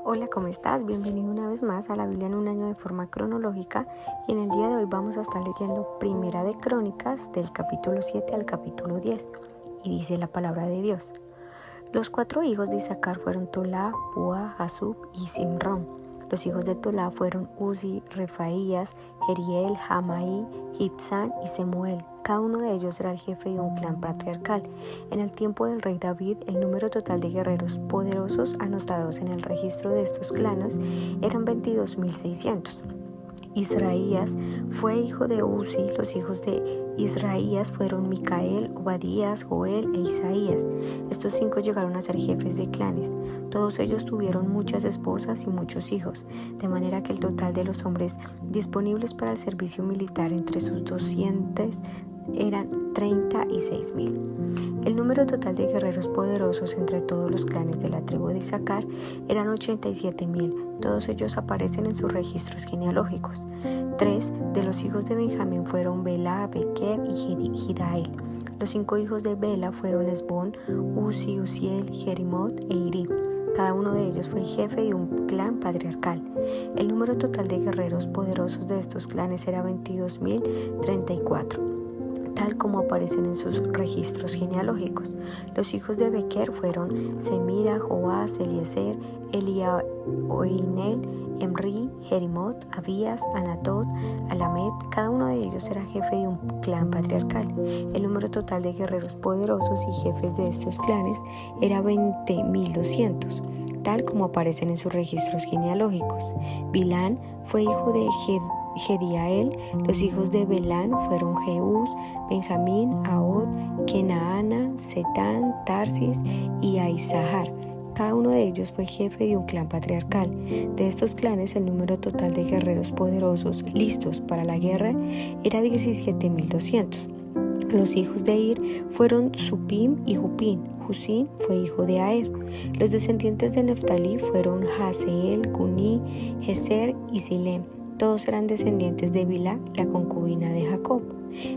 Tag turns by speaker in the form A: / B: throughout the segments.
A: Hola, ¿cómo estás? Bienvenido una vez más a la Biblia en un año de forma cronológica y en el día de hoy vamos a estar leyendo Primera de Crónicas del capítulo 7 al capítulo 10 y dice la palabra de Dios. Los 4 hijos de Isaacar fueron Tolá, Púa, Jasub y Simrón. Los hijos de Tolá fueron Uzi, Refaías, Jeriel, Jamaí, Ibsán y Semuel. Cada uno de ellos era el jefe de un clan patriarcal. En el tiempo del rey David, el número total de guerreros poderosos anotados en el registro de estos clanes eran 22.600. Israías fue hijo de Uzi. Los hijos de Israías fueron Micael, Obadías, Joel e Isaías. Estos 5 llegaron a ser jefes de clanes. Todos ellos tuvieron muchas esposas y muchos hijos, de manera que el total de los hombres disponibles para el servicio militar entre sus 200 eran 36.000. El número total de guerreros poderosos entre todos los clanes de la tribu de Isaacar eran 87.000. Todos ellos aparecen en sus registros genealógicos. 3 de los hijos de Benjamín fueron Belá, Bequer y Gidael. Los 5 hijos de Bela fueron Esbón, Uzi, Uziel, Jerimot e Iri. Cada uno de ellos fue jefe de un clan patriarcal. El número total de guerreros poderosos de estos clanes era 22.034. tal como aparecen en sus registros genealógicos. Los hijos de Bequer fueron Semira, Joás, Eliezer, Elioenai, Emri, Jerimot, Abías, Anatot, Alamed. Cada uno de ellos era jefe de un clan patriarcal. El número total de guerreros poderosos y jefes de estos clanes era 20.200, tal como aparecen en sus registros genealógicos. Bilán fue hijo de Jediael. Los hijos de Belán fueron Jeús, Benjamín, Ahod, Kenaana, Setán, Tarsis y Aizahar. Cada uno de ellos fue jefe de un clan patriarcal. De estos clanes, el número total de guerreros poderosos listos para la guerra era 17.200. Los hijos de Ir fueron Supim y Jupín. Husín fue hijo de Aer. Los descendientes de Neftalí fueron Jaseel, Cuní, Jezer y Silem. Todos eran descendientes de Bilá, la concubina de Jacob.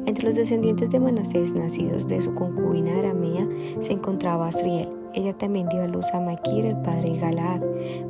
A: Entre los descendientes de Manasés, nacidos de su concubina aramea, se encontraba Asriel. Ella también dio a luz a Maquir, el padre de Galaad.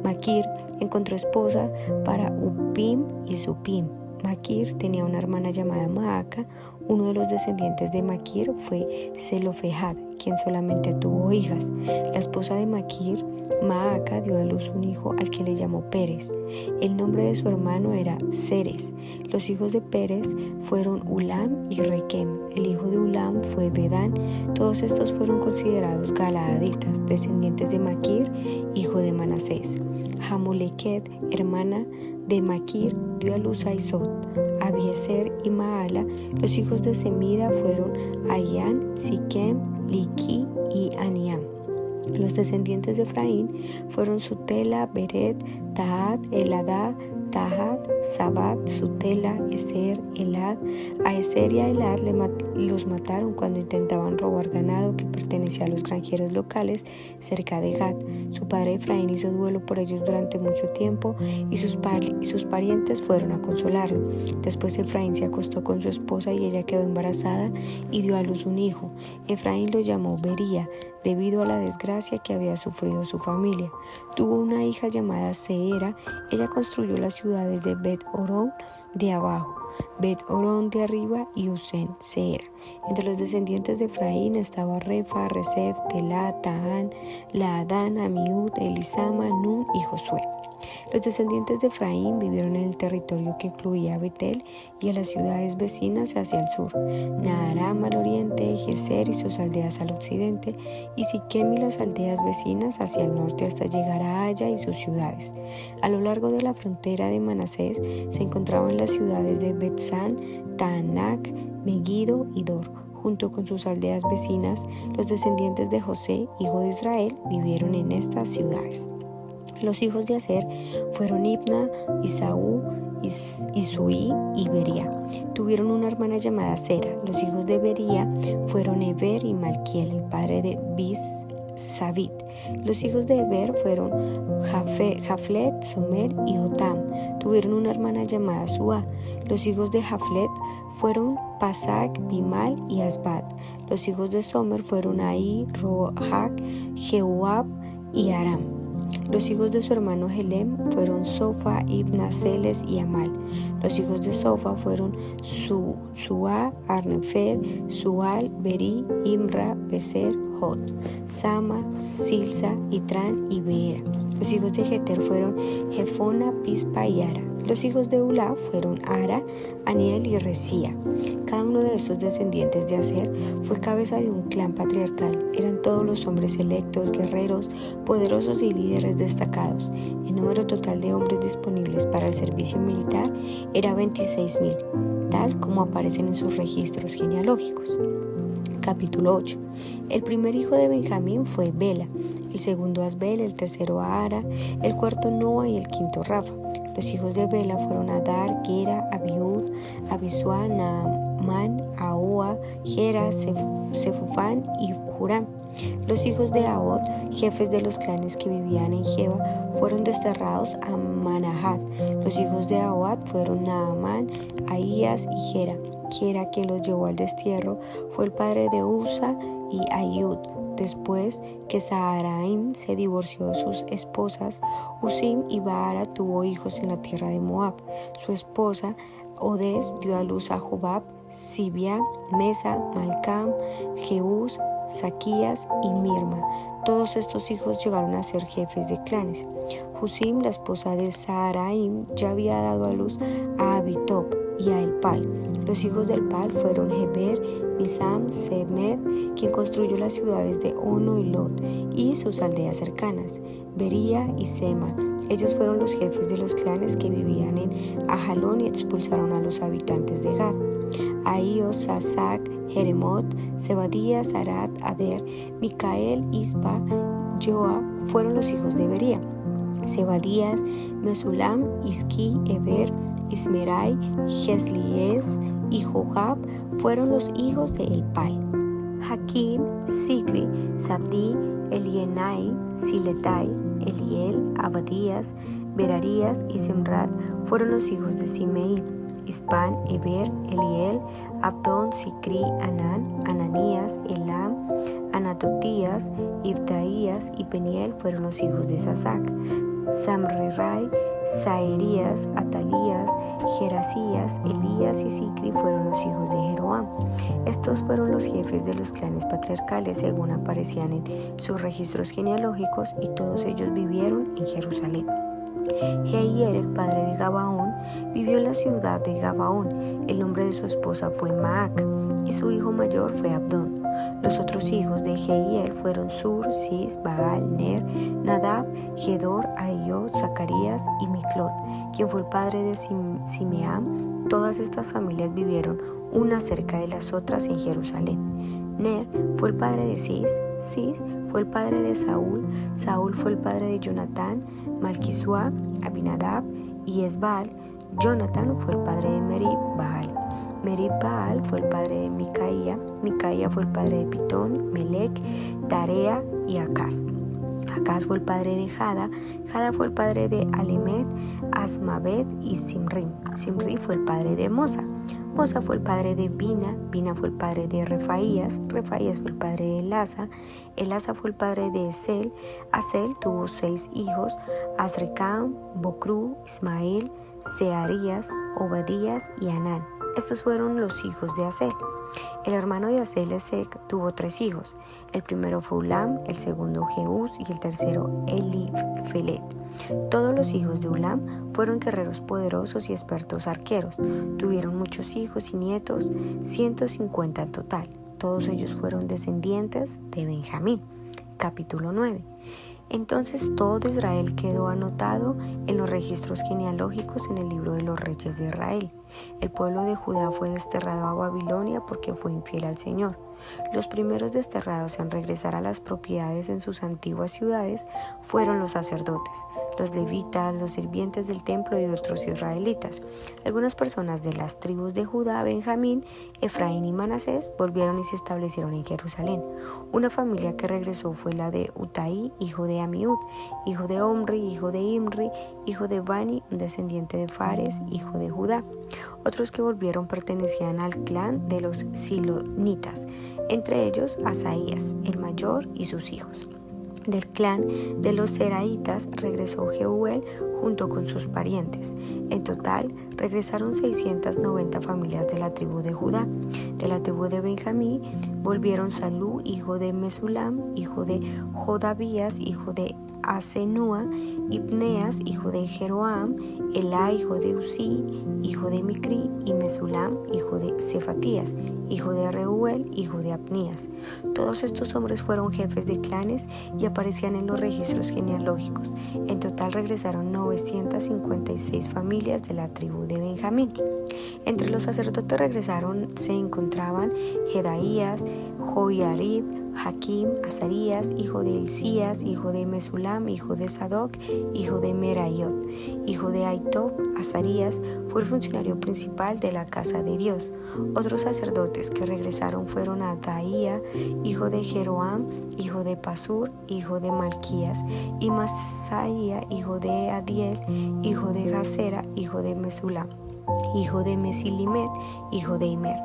A: Maquir encontró esposa para Upim y Supim. Maquir tenía una hermana llamada Maaca. Uno de los descendientes de Maquir fue Zelofehad, quien solamente tuvo hijas. La esposa de Maquir, Maaca, dio a luz un hijo al que le llamó Pérez. El nombre de su hermano era Ceres. Los hijos de Pérez fueron Ulam y Requem. El hijo de Ulam fue Bedán. Todos estos fueron considerados galaaditas, descendientes de Maquir, hijo de Manasés. Hamuleket, hermana de Maquir, dio a luz a Isot, Abiezer y Maala. Los hijos de Semida fueron Ayán, Siquem, Liqui y Aniam. Los descendientes de Efraín fueron Sutela, Beret, Tahat, Eladá, Tahat, Sabat, Sutela, Eser, Elad. A Eser y a Elad los mataron cuando intentaban robar ganado que pertenecía a los granjeros locales cerca de Gat. Su padre Efraín hizo duelo por ellos durante mucho tiempo y sus parientes fueron a consolarlo. Después Efraín se acostó con su esposa y ella quedó embarazada y dio a luz un hijo. Efraín lo llamó Bería, debido a la desgracia que había sufrido su familia. Tuvo una hija llamada Seera. Ella construyó las ciudades de Bet-Orón de abajo, Bet-Orón de arriba y Usén, Seera. Entre los descendientes de Efraín estaba Refa, Resef, Telá, Tahán, Laadán, Amiud, Elisama, Nun y Josué. Los descendientes de Efraín vivieron en el territorio que incluía a Betel y a las ciudades vecinas hacia el sur, Naharam al oriente, Geser y sus aldeas al occidente, y Siquem y las aldeas vecinas hacia el norte hasta llegar a Aya y sus ciudades. A lo largo de la frontera de Manasés se encontraban las ciudades de Betzán, Taanac, Megiddo y Dor. Junto con sus aldeas vecinas, los descendientes de José, hijo de Israel, vivieron en estas ciudades. Los hijos de Aser fueron Ibna, Isaú, Isuí y Bería. Tuvieron una hermana llamada Sera. Los hijos de Bería fueron Eber y Malquiel, el padre de Sabit. Los hijos de Eber fueron Jaflet, Somer y Otam. Tuvieron una hermana llamada Suá. Los hijos de Jaflet fueron Pasac, Bimal y Asbat. Los hijos de Somer fueron Ahí, Rohac, Jehuab y Aram. Los hijos de su hermano Helem fueron Sofa, Ibna, Celes y Amal. Los hijos de Sofa fueron Suá, Arnefer, Sual, Beri, Imra, Beser, Hod, Sama, Silsa, Itran y Beera. Los hijos de Jeter fueron Jefona, Pispa y Ara. Los hijos de Ulá fueron Ara, Aniel y Resía. Cada uno de estos descendientes de Aser fue cabeza de un clan patriarcal. Eran todos los hombres electos, guerreros, poderosos y líderes destacados. El número total de hombres disponibles para el servicio militar era 26,000, tal como aparecen en sus registros genealógicos. Capítulo 8. El primer hijo de Benjamín fue Bela, el segundo Asbel, el tercero Ara, el cuarto Noa y el quinto Rafa. Los hijos de Bela fueron Adar, Gera, Abiud, Abisua, Naaman, Ahoa, Gera, Sefufán y Huram. Los hijos de Ahod, jefes de los clanes que vivían en Geba, fueron desterrados a Manahat. Los hijos de Ahoad fueron Naaman, Ahías y Gera. Gera, quien los llevó al destierro, fue el padre de Usa y Ayud. Después que Saharaim se divorció de sus esposas, Usim y Baara tuvo hijos en la tierra de Moab. Su esposa Odes dio a luz a Jobab, Sibia, Mesa, Malcam, Jeús, Saquías y Mirma. Todos estos hijos llegaron a ser jefes de clanes. Husim, la esposa de Saharaim, ya había dado a luz a Abitob y a Elpal. Los hijos del Pal fueron Heber, Misam, Semed, quien construyó las ciudades de Ono y Lot y sus aldeas cercanas, Bería y Sema. Ellos fueron los jefes de los clanes que vivían en Ajalón y expulsaron a los habitantes de Gad. Ahíos, Sasac, Jeremot, Zebadías, Arat, Ader, Micael, Ispa, Joa fueron los hijos de Bería. Zebadías, Mesulam, Isqui, Eber, Ismerai, Jeslies y Jojab fueron los hijos de Elpal. Jaquín, Sicri, Sabdi, Elienai, Siletai, Eliel, Abadías, Berarías y Semrat fueron los hijos de Simei. Ispan, Eber, Eliel, Abdón, Sicri, Anán, Ananías, Elam, Anatotías, Ibdaías y Peniel fueron los hijos de Sasac. Samrerai, Saerías, Atalías, Gerasías, Elías y Sicri fueron los hijos de Jeroam. Estos fueron los jefes de los clanes patriarcales según aparecían en sus registros genealógicos y todos ellos vivieron en Jerusalén. Jehiel, el padre de Gabaón, vivió en la ciudad de Gabaón. El nombre de su esposa fue Maac y su hijo mayor fue Abdón. Los otros hijos de Jehiel fueron Sur, Cis, Baal, Ner, Nadab, Gedor, Ahio, Zacarías y Miclot, quien fue el padre de Simeam. Todas estas familias vivieron unas cerca de las otras en Jerusalén. Ner fue el padre de Cis, Cis fue el padre de Saúl, Saúl fue el padre de Jonatán, Malquisua, Abinadab y Esbaal. Jonatán fue el padre de Merib Baal. Merib Baal fue el padre de Micaía, Micaía fue el padre de Pitón, Melec, Tarea y Acaz. Acaz fue el padre de Jada, Jada fue el padre de Alemet, Asmavet y Simri. Simri fue el padre de Mosa. Mosa fue el padre de Bina, Bina fue el padre de Refaías, Refaías fue el padre de Elasa fue el padre de Esel, Asel tuvo 6 hijos, Azricam, Bocru, Ismael, Searías, Obadías y Anán. Estos fueron los hijos de Asel. El hermano de Asel, Esec, tuvo 3 hijos. El primero fue Ulam, el segundo Jeús y el tercero Elifelet. Todos los hijos de Ulam fueron guerreros poderosos y expertos arqueros. Tuvieron muchos hijos y nietos, 150 en total. Todos ellos fueron descendientes de Benjamín. Capítulo 9. Entonces todo Israel quedó anotado en los registros genealógicos en el libro de los reyes de Israel. El pueblo de Judá fue desterrado a Babilonia porque fue infiel al Señor. Los primeros desterrados en regresar a las propiedades en sus antiguas ciudades fueron los sacerdotes, los levitas, los sirvientes del templo y otros israelitas. Algunas personas de las tribus de Judá, Benjamín, Efraín y Manasés volvieron y se establecieron en Jerusalén. Una familia que regresó fue la de Utaí, hijo de Amiud, hijo de Omri, hijo de Imri, hijo de Bani, un descendiente de Fares, hijo de Judá. Otros que volvieron pertenecían al clan de los Silonitas, entre ellos Asaías, el mayor, y sus hijos. Del clan de los Zeraitas regresó Jeuel junto con sus parientes. En total, regresaron 690 familias de la tribu de Judá. De la tribu de Benjamín volvieron Salú, hijo de Mesulam, hijo de Jodavías, hijo de Asenúa, Ibneas, hijo de Jeroam, Elá, hijo de Usí, hijo de Micri, y Mesulam, hijo de Cefatías, hijo de Reuel, hijo de Abnías. Todos estos hombres fueron jefes de clanes y aparecían en los registros genealógicos. En total regresaron 956 familias de la tribu de Benjamín. Entre los sacerdotes regresaron se encontraban Jedaías, Joiarib, Jaquim, Azarías, hijo de Hilcías, hijo de Mesulam, hijo de Sadoc, hijo de Meraiot, hijo de Aitob. Azarías fue el funcionario principal de la casa de Dios. Otros sacerdotes que regresaron fueron Adaía, hijo de Jeroam, hijo de Pasur, hijo de Malquías, y Masaía, hijo de Adiel, hijo de Jasera, hijo de Mesulam, hijo de Mesilimet, hijo de Imer.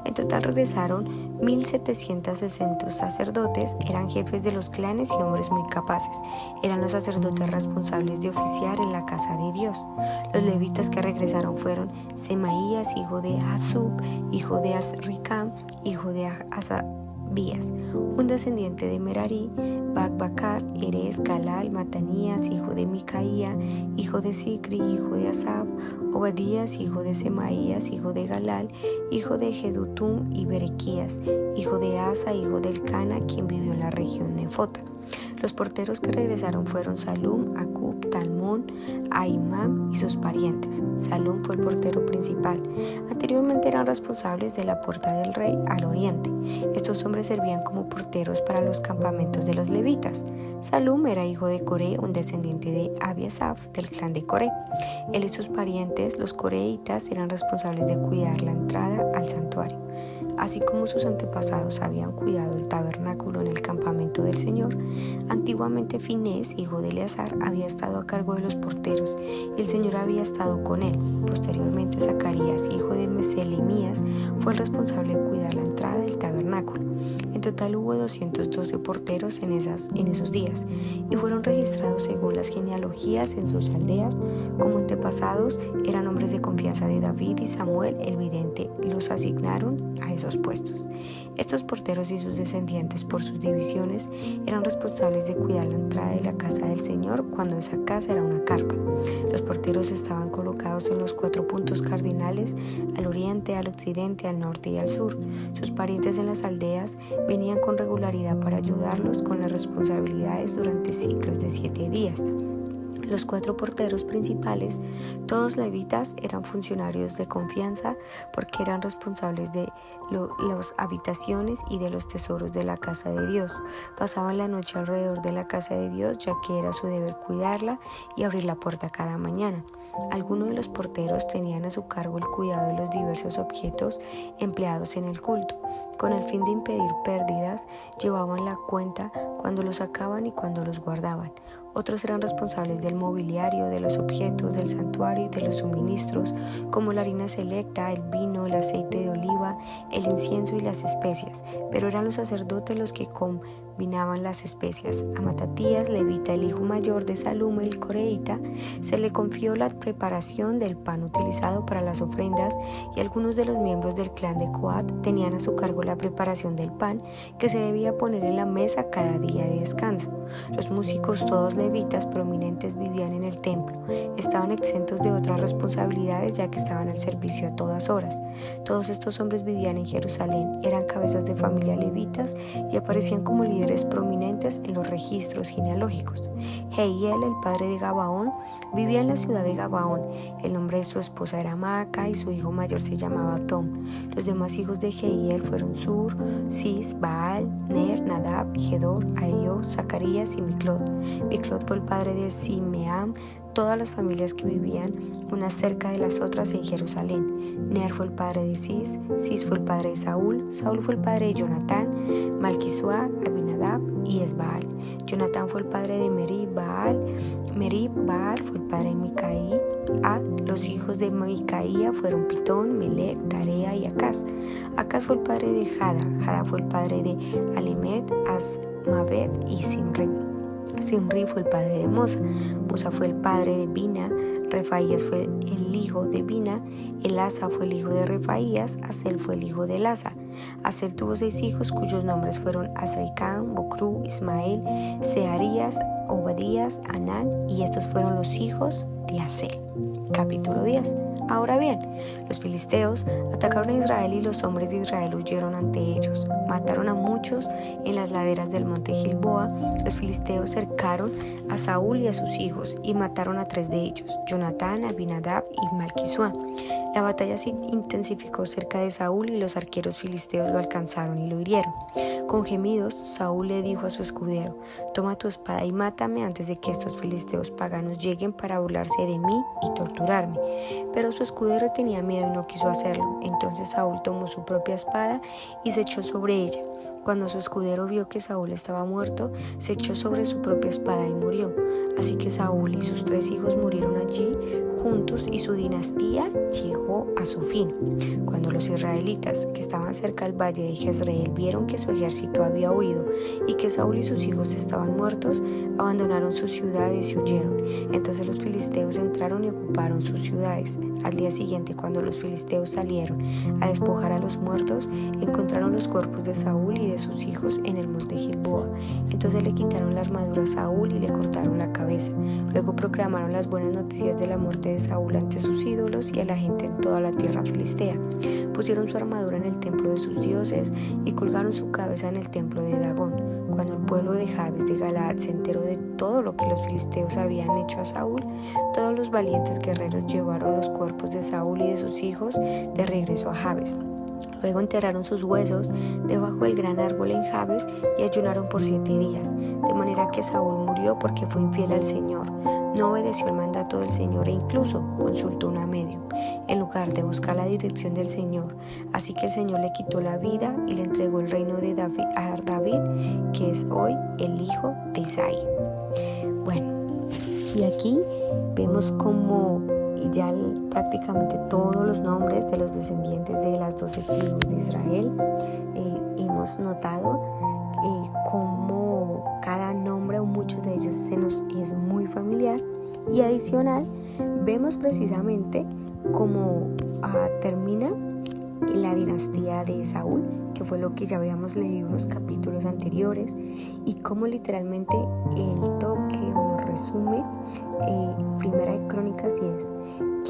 A: En total regresaron 1760 sacerdotes, eran jefes de los clanes y hombres muy capaces. Eran los sacerdotes responsables de oficiar en la casa de Dios. Los levitas que regresaron fueron Semaías, hijo de Hasub, hijo de Azricam, hijo de Asabías, un descendiente de Merari, Bakbacar, Erez, Galal, Matanías, hijo de Micaía, hijo de Sicri, hijo de Asaf, Obadías, hijo de Semaías, hijo de Galal, hijo de Jedutum, y Berequías, hijo de Asa, hijo del Cana, quien vivió en la región Nefota. Los porteros que regresaron fueron Salum, Acub, Talmón, Ahimam y sus parientes. Salum fue el portero principal. Anteriormente eran responsables de la puerta del rey al oriente. Estos hombres servían como porteros para los campamentos de los levitas. Salum era hijo de Coré, un descendiente de Abiasaf del clan de Coré. Él y sus parientes, los coreitas, eran responsables de cuidar la entrada al santuario. Así como sus antepasados habían cuidado el tabernáculo en el campamento del Señor, antiguamente Finés, hijo de Eleazar, había estado a cargo de los porteros y el Señor había estado con él. Posteriormente Zacarías, hijo de Meselemías, fue el responsable de cuidar la entrada del tabernáculo. En total hubo 212 porteros en esos días y fueron registrados según las genealogías en sus aldeas. Como antepasados eran hombres de confianza de David y Samuel el vidente los asignaron a esos puestos. Estos porteros y sus descendientes por sus divisiones eran responsables de cuidar la entrada de la casa del Señor cuando esa casa era una carpa. Los porteros estaban colocados en los 4 puntos cardinales, al oriente, al occidente, al norte y al sur. Sus parientes en las aldeas venían con regularidad para ayudarlos con las responsabilidades durante ciclos de 7 días. Los 4 porteros principales, todos levitas, eran funcionarios de confianza porque eran responsables de las habitaciones y de los tesoros de la casa de Dios. Pasaban la noche alrededor de la casa de Dios, ya que era su deber cuidarla y abrir la puerta cada mañana. Algunos de los porteros tenían a su cargo el cuidado de los diversos objetos empleados en el culto. Con el fin de impedir pérdidas, llevaban la cuenta cuando los sacaban y cuando los guardaban. Otros eran responsables del mobiliario, de los objetos del santuario y de los suministros, como la harina selecta, el vino, el aceite de oliva, el incienso y las especias. Pero eran los sacerdotes los que combinaban las especias. A Matatías, levita, el hijo mayor de Salum, el coreíta, se le confió la preparación del pan utilizado para las ofrendas, y algunos de los miembros del clan de Coat tenían a su cargo la preparación del pan que se debía poner en la mesa cada día de descanso. Los músicos, todos levitas prominentes, vivían en el templo. Estaban exentos de otras responsabilidades ya que estaban al servicio a todas horas. Todos estos hombres vivían en Jerusalén, eran cabezas de familia levitas y aparecían como líderes prominentes en los registros genealógicos. Jehiel, el padre de Gabaón, vivía en la ciudad de Gabaón. El nombre de su esposa era Maaca y su hijo mayor se llamaba Tom. Los demás hijos de Jehiel fueron Sur, Cis, Baal, Ner, Nadab, Gedor, Ahio, Zacarías y Miclot. Miclot fue el padre de Simeam. Todas las familias que vivían unas cerca de las otras en Jerusalén. Ner fue el padre de Cis, Cis fue el padre de Saúl, Saúl fue el padre de Jonatán, Malquisua, Abinadab y Esbaal. Jonatán fue el padre de Merib, Baal fue el padre de Micaí. Los hijos de Micaía fueron Pitón, Melec, Tarea y Acaz. Acaz fue el padre de Jada, Jada fue el padre de Alemet, Asmavet y Simri. Simri fue el padre de Mosa, Mosa fue el padre de Bina, Refaías fue el hijo de Bina, Elasa fue el hijo de Refaías, Asel fue el hijo de Elasa. Asel tuvo 6 hijos cuyos nombres fueron Azricam, Bocru, Ismael, Searías, Obadías, Anán, y estos fueron los hijos de Asel. Capítulo 10. Ahora bien, los filisteos atacaron a Israel y los hombres de Israel huyeron ante ellos. Mataron a muchos en las laderas del monte Gilboa. Los filisteos cercaron a Saúl y a sus hijos y mataron a 3 de ellos, Jonatán, Abinadab y Malquisuá. La batalla se intensificó cerca de Saúl y los arqueros filisteos lo alcanzaron y lo hirieron. Con gemidos, Saúl le dijo a su escudero: «Toma tu espada y mátame antes de que estos filisteos paganos lleguen para burlarse de mí y torturarme». Pero su escudero tenía miedo y no quiso hacerlo. Entonces Saúl tomó su propia espada y se echó sobre ella. Cuando su escudero vio que Saúl estaba muerto, se echó sobre su propia espada y murió. Así que Saúl y sus 3 hijos murieron allí juntos y su dinastía llegó a su fin. Cuando los israelitas que estaban cerca del valle de Jezreel vieron que su ejército había huido y que Saúl y sus hijos estaban muertos, abandonaron sus ciudades y huyeron. Entonces los filisteos entraron y ocuparon sus ciudades. Al día siguiente, cuando los filisteos salieron a despojar a los muertos, encontraron los cuerpos de Saúl y de sus hijos en el monte Gilboa. Entonces le quitaron la armadura a Saúl y le cortaron la cabeza. Luego proclamaron las buenas noticias de la muerte de Saúl ante sus ídolos y a la gente en toda la tierra filistea. Pusieron su armadura en el templo de sus dioses y colgaron su cabeza en el templo de Dagón. Cuando el pueblo de Jabes de Galaad se enteró de todo lo que los filisteos habían hecho a Saúl, todos los valientes guerreros llevaron los cuerpos de Saúl y de sus hijos de regreso a Jabes. Luego enterraron sus huesos debajo del gran árbol en Jabes y ayunaron por 7 días. De manera que Saúl murió porque fue infiel al Señor. No obedeció el mandato del Señor e incluso consultó una medium, en lugar de buscar la dirección del Señor. Así que el Señor le quitó la vida y le entregó el reino de David a David, que es hoy el hijo de Isaí. Bueno, y aquí vemos como ya prácticamente todos los nombres de los descendientes de las 12 tribus de Israel. Hemos notado cómo cada nombre o muchos de ellos se nos es muy familiar, y adicional vemos precisamente cómo termina la dinastía de Saúl, que fue lo que ya habíamos leído en los capítulos anteriores, y cómo literalmente el toque nos resume Primera de Crónicas 10,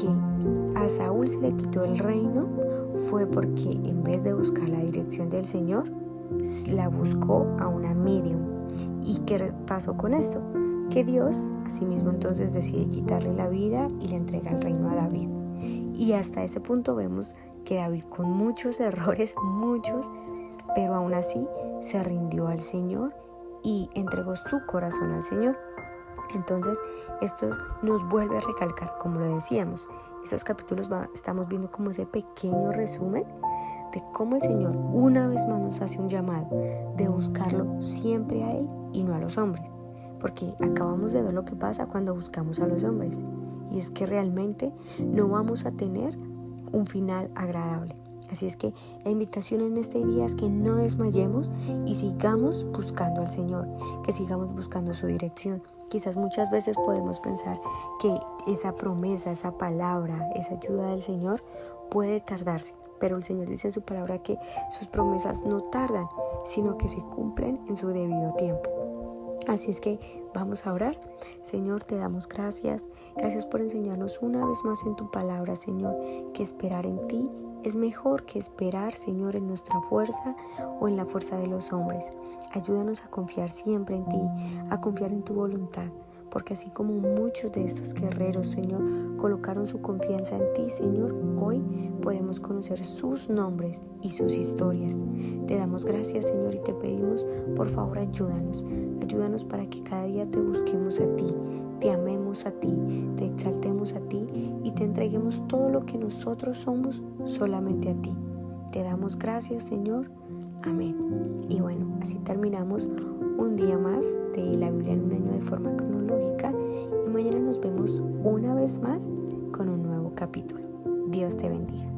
A: que a Saúl se le quitó el reino fue porque en vez de buscar la dirección del Señor, la buscó a una medium. ¿Y qué pasó con esto? Que Dios asimismo entonces decide quitarle la vida y le entrega el reino a David. Y hasta ese punto vemos que David, con muchos errores, pero aún así se rindió al Señor y entregó su corazón al Señor. Entonces esto nos vuelve a recalcar, como lo decíamos, estos capítulos estamos viendo como ese pequeño resumen de cómo el Señor una vez más nos hace un llamado de buscarlo siempre a Él y no a los hombres, porque acabamos de ver lo que pasa cuando buscamos a los hombres, y es que realmente no vamos a tener un final agradable. Así es que la invitación en este día es que no desmayemos y sigamos buscando al Señor, que sigamos buscando su dirección. Quizás muchas veces podemos pensar que esa promesa, esa palabra, esa ayuda del Señor puede tardarse, pero el Señor dice en su palabra que sus promesas no tardan, sino que se cumplen en su debido tiempo. Así es que vamos a orar. Señor, te damos gracias. Gracias por enseñarnos una vez más en tu palabra, Señor, que esperar en ti es mejor que esperar, Señor, en nuestra fuerza o en la fuerza de los hombres. Ayúdanos a confiar siempre en ti, a confiar en tu voluntad, porque así como muchos de estos guerreros, Señor, colocaron su confianza en ti, Señor, hoy podemos conocer sus nombres y sus historias. Te damos gracias, Señor, y te pedimos, por favor, ayúdanos para que cada día te busquemos a ti, te amemos a ti, te exaltemos a ti y te entreguemos todo lo que nosotros somos solamente a ti. Te damos gracias, Señor. Amén. Y bueno, así terminamos un día más de la Biblia en un año de forma cronológica, y mañana nos vemos una vez más con un nuevo capítulo. Dios te bendiga.